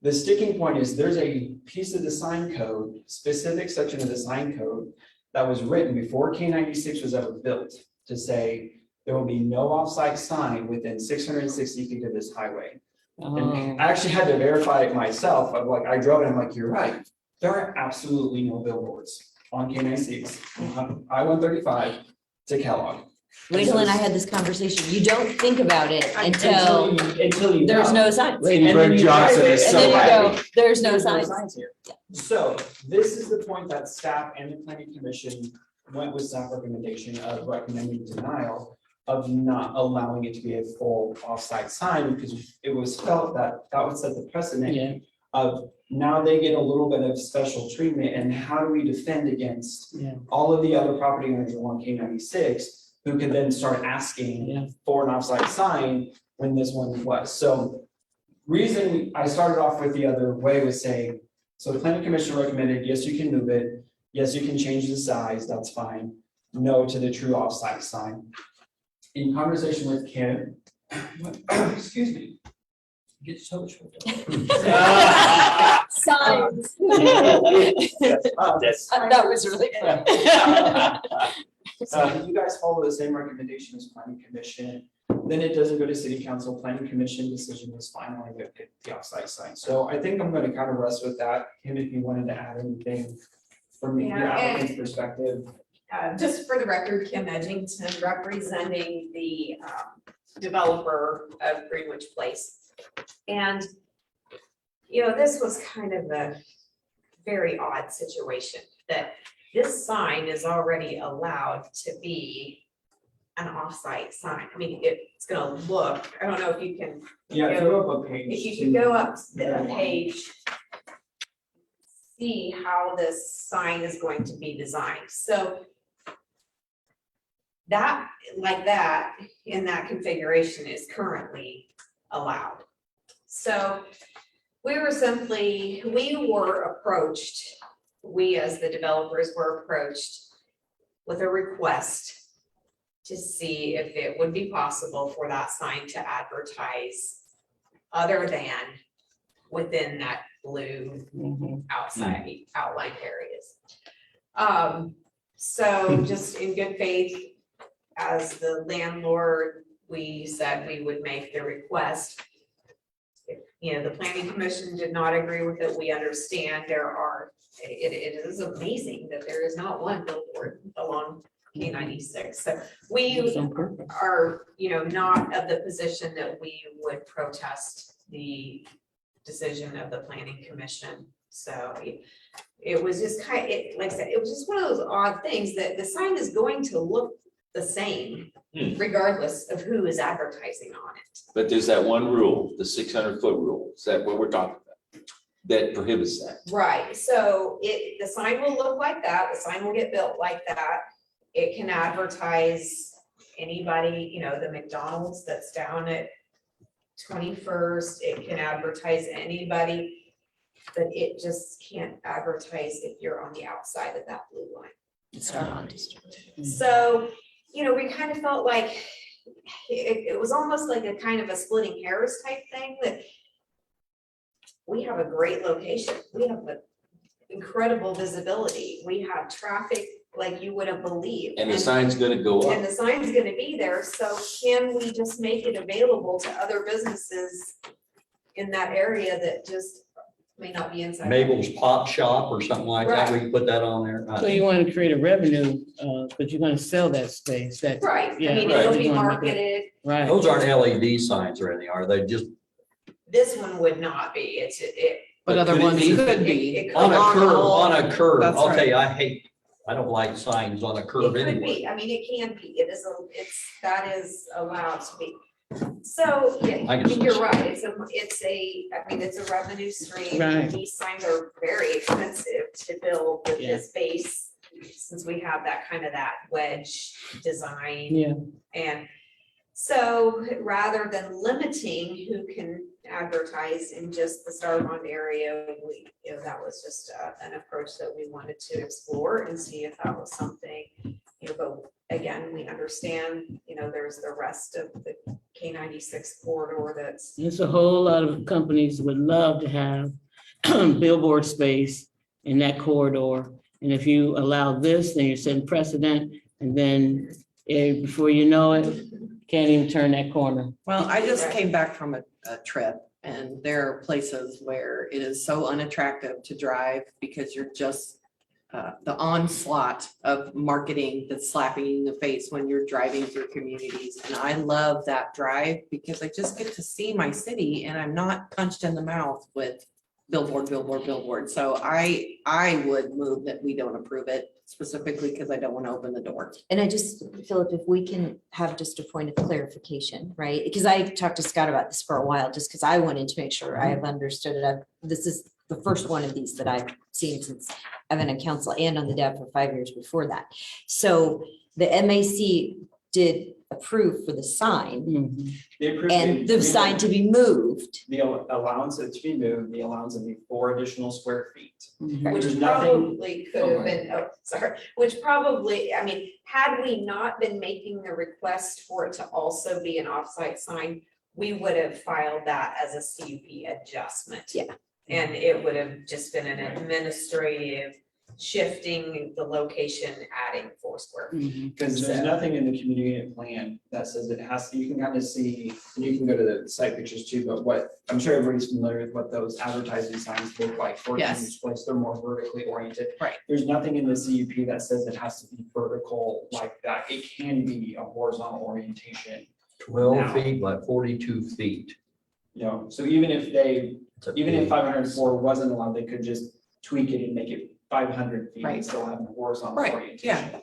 The sticking point is there's a piece of the sign code, specific section of the sign code that was written before K96 was ever built to say there will be no off-site sign within 660 feet of this highway. And I actually had to verify it myself. Of like, I drove it, I'm like, you're right. There are absolutely no billboards on K96, on I-135 to Kellogg. Rachel and I had this conversation. You don't think about it until you there's know. no signs. Lady Bird Johnson is And so then you happy. go, there's no There's no signs. signs here. So this is the point that staff and the planning commission went with staff recommendation of recommending denial of not allowing it to be a full off-site sign, because it was felt that that would set the precedent of now they get a little bit of special treatment, and how do we defend against all of the other property owners along K96 who could then start asking for an off-site sign when this one was. So reason I started off with the other way was saying, so the planning commission recommended, yes, you can move it. Yes, you can change the size, that's fine. No to the true off-site sign. In conversation with Kim, excuse me. Get so choked up. Signs. That was really fun. So you guys follow the same recommendation as planning commission, then it doesn't go to city council, planning commission decision was finally the off-site sign. So I think I'm gonna kind of rest with that. Kim, if you wanted to add anything from your applicant's perspective. Just for the record, Kim Edgington, representing the developer of Greenwich Place. And, you know, this was kind of a very odd situation that this sign is already allowed to be an off-site sign. I mean, it's gonna look, I don't know if you can. Yeah, if you go up a page. If you could go up the page, see how this sign is going to be designed. So that, like that, in that configuration is currently allowed. So we were approached, we as the developers were approached with a request to see if it would be possible for that sign to advertise other than within that blue outside outline areas. So just in good faith, as the landlord, we said we would make the request. you know, the planning commission did not agree with it. We understand it is amazing that there is not one billboard along K-96. So we are, you know, not of the position that we would protest the decision of the planning commission. So it was just like I said, it was just one of those odd things that the sign is going to look the same regardless of who is advertising on it. But there's that one rule, the 600-foot rule. Is that what we're talking about? That prohibits that. Right, so the sign will look like that, the sign will get built like that. It can advertise anybody, you know, the McDonald's that's down at 21st, it can advertise anybody. But it just can't advertise if you're on the outside of that blue line. So, you know, we kind of felt like it was almost like a kind of a splitting hairs type thing, that we have a great location. We have an incredible visibility. We have traffic like you wouldn't believe. And the sign's gonna go And up. the sign's gonna be there. So can we just make it available to other businesses in that area that just may not be inside? Mabel's Pop Shop or something like that, we can put that on there. So you want to create a revenue, but you're going to sell that space, that. Right, I Yeah, mean, right. it'll be You wanna make it- marketed. Right. Those aren't LED signs or anything, are they? Just This one would not be, But other could it ones be- could be. it could on a be. curve, on a curve. That's I'll tell you, right. I don't like signs on a It curve could anyway. be, I mean, it can be, that is allowed to be. So, yeah, I I can mean, you're see. right, it's a revenue stream. Right. These signs are very expensive to build with Yeah. this base, since we have that wedge design. Yeah. And so rather than limiting who can advertise in just the Starbond area, that was just an approach that we wanted to explore and see if that was something, but again, we understand, there's the rest of the K-96 corridor that's. There's a whole lot of companies would love to have billboard space in that corridor. And if you allow this, then you're setting precedent, and then before you know it, can't even turn that corner. Well, I just came back from a trip, and there are places where it is so unattractive to drive because you're just the onslaught of marketing that's slapping you in the face when you're driving through communities. And I love that drive because I just get to see my city and I'm not punched in the mouth with billboard. So I would move that we don't approve it specifically because I don't want to open the door. And I just, Philip, if we can have just a point of clarification, right? Because I talked to Scott about this for a while, just because I wanted to make sure I have understood it. This is the first one of these that I've seen since I've been on council and on the DEP for 5 years before that. So the MAC did approve for the sign They approved and the sign to be moved. The allowance to be moved, the allowance of the 4 additional square feet. Which There's nothing. probably could have been, which probably, I mean, had we not been making the request for it to also be an offsite sign, we would have filed that as a CUP adjustment. Yeah. And it would have just been an administrative shifting the location, adding 4 square feet. Because there's nothing in the community unit plan that says it has to, you can kind of see, and you can go to the site pictures too, but what, I'm sure everybody's familiar with what those advertising signs look like for Yes. each place, they're more vertically oriented. Right. There's nothing in the CUP that says it has to be vertical like that. It can be a horizontal orientation. 12 Now. feet by 42 feet. So even if It's a even if big- 504 wasn't allowed, they could just tweak it and make it 500 feet Right. and still have a horizontal Right, orientation. yeah.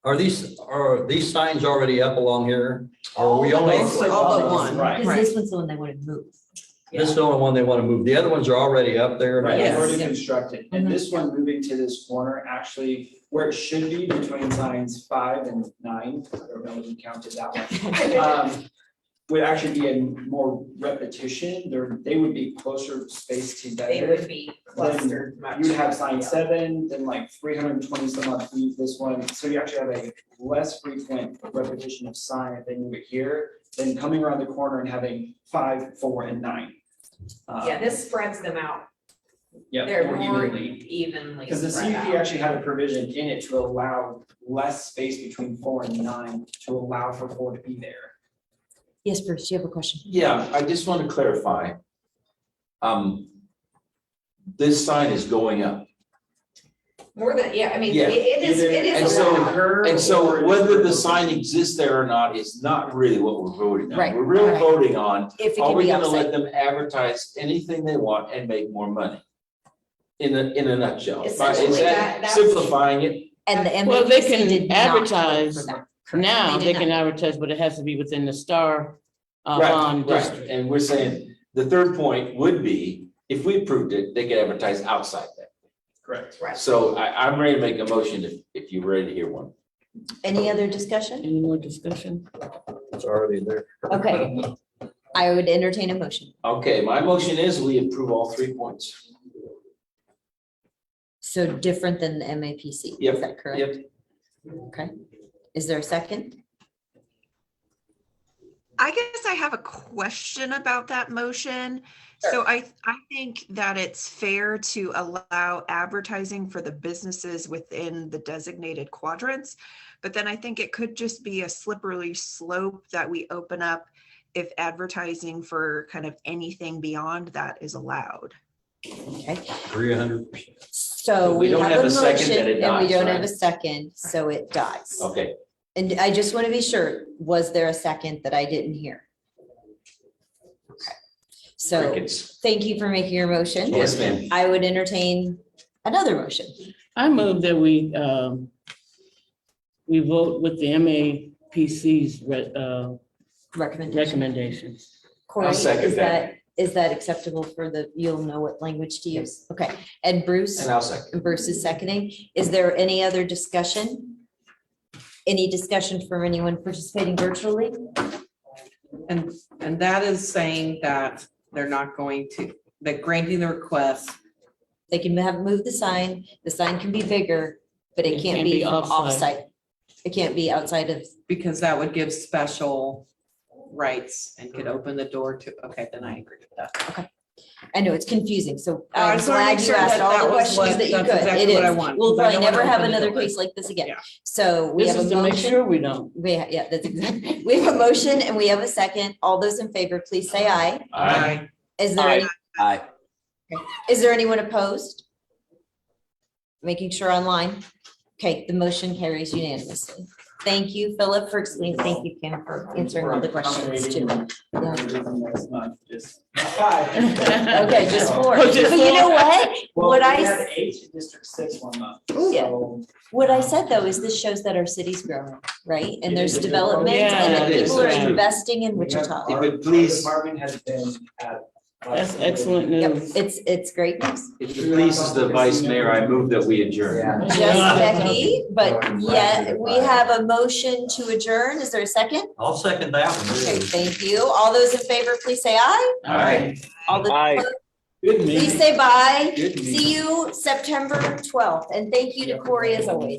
Are these signs already up along here? Are we only, All but one. Right. Because this one's the one they want to move. this is the only one they want to move. The other ones are already up there. Right, Yes. it's already constructed, and this one moving to this corner, actually, where it should be between signs 5 and 9, I don't know if you counted that one. Would actually be a more repetition, they would be closer spaced They together. would be clustered much. You would have sign yeah. 7, then like 320 some odd feet, this one, so you actually have a less frequent repetition of sign if they move it here, than coming around the corner and having 5, 4, and 9. Yeah, this spreads them out. Yeah, They're more more evenly. evenly Because the spread CUP out. actually had a provision in it to allow less space between 4 and 9 to allow for 4 to be there. Yes, Bruce, you have a question? Yeah, I just want to clarify. This sign is going up. More than, yeah, I mean, Yeah. it is And so, allowed. and so whether the sign exists there or not is not really what we're voting on. Right, We're really right. voting on, If it are can we be gonna offsite. let them advertise anything they want and make more money? In a nutshell, right? Is Essentially, that that's- simplifying it? And the Well, they MAPC did can not vote advertise for that. now, They they did can not. advertise, but it has to be within the Star Right, bond right, district. and we're saying, the third point would be, if we approved it, they could advertise outside that. Correct. Right. So I'm ready to make a motion if you're ready to hear one. Any other discussion? Any more discussion? It's already there. Okay. I would entertain a motion. Okay, my motion is we approve all 3 points. So different than the MAPC, Yep, is that correct? Yep. Okay. Is there a second? I guess I have a question about that motion. So I think that it's fair to allow advertising for the businesses within the designated quadrants. But then I think it could just be a slippery slope that we open up if advertising for kind of anything beyond that is allowed. Okay. 300%. So we we don't have have a a second, then motion it and we dies, don't have right? a second, so it dies. Okay, And I just want to be sure, was there a second that I didn't hear? Okay. So crickets. thank you for making your motion. Yes, ma'am. I would entertain another motion. I move that we vote with the MAPC's Recommendation. recommendations. Corey, I'll second that. is that acceptable for the, you'll know what language to use? Okay, and Bruce? And I'll second. And Bruce is seconding. Is there any other discussion? Any discussion from anyone participating virtually? And that is saying that they're not going to, that granting the request, They can move the sign can be bigger, but it can't be from offsite. offsite. It can't be outside of, because that would give special rights and could open the door to, okay, then I agree with that. I know it's confusing, so I I'm just wanna make glad you sure asked that all that the was questions what- that you that's could. exactly It what I is. want, We'll 'cause I probably don't wanna never have open the another door. case like this again. Yeah. So we This have is a to make motion. sure we don't. Yeah, that's exactly. We have a motion and we have a second. All those in favor, please say aye. Aye. Is there, any- Aye. is there anyone opposed? Making sure online. Okay, the motion carries unanimously. Thank you, Philip, for explaining. Thank you, Kim, for answering all the questions too. Okay, just four. Oh, But just you know four? what? What I, had 8 in District 6 one month. Yeah. So what I said though is this shows that our city's growing, right? And there's It is. development and that Yeah, it people are is. investing in we have- Wichita. If our- it please- our Department has been at. That's excellent Yep, news. it's great news. If it pleases the vice mayor, I move that we adjourn. Yeah. Just Becky, but yet we have a motion to adjourn. Is there a second? I'll second that one. Okay, thank you. All those in favor, please say aye. All right. All the, Aye. Good please meeting. say bye. Good meeting. See you September 12th. And thank you to Corey as always.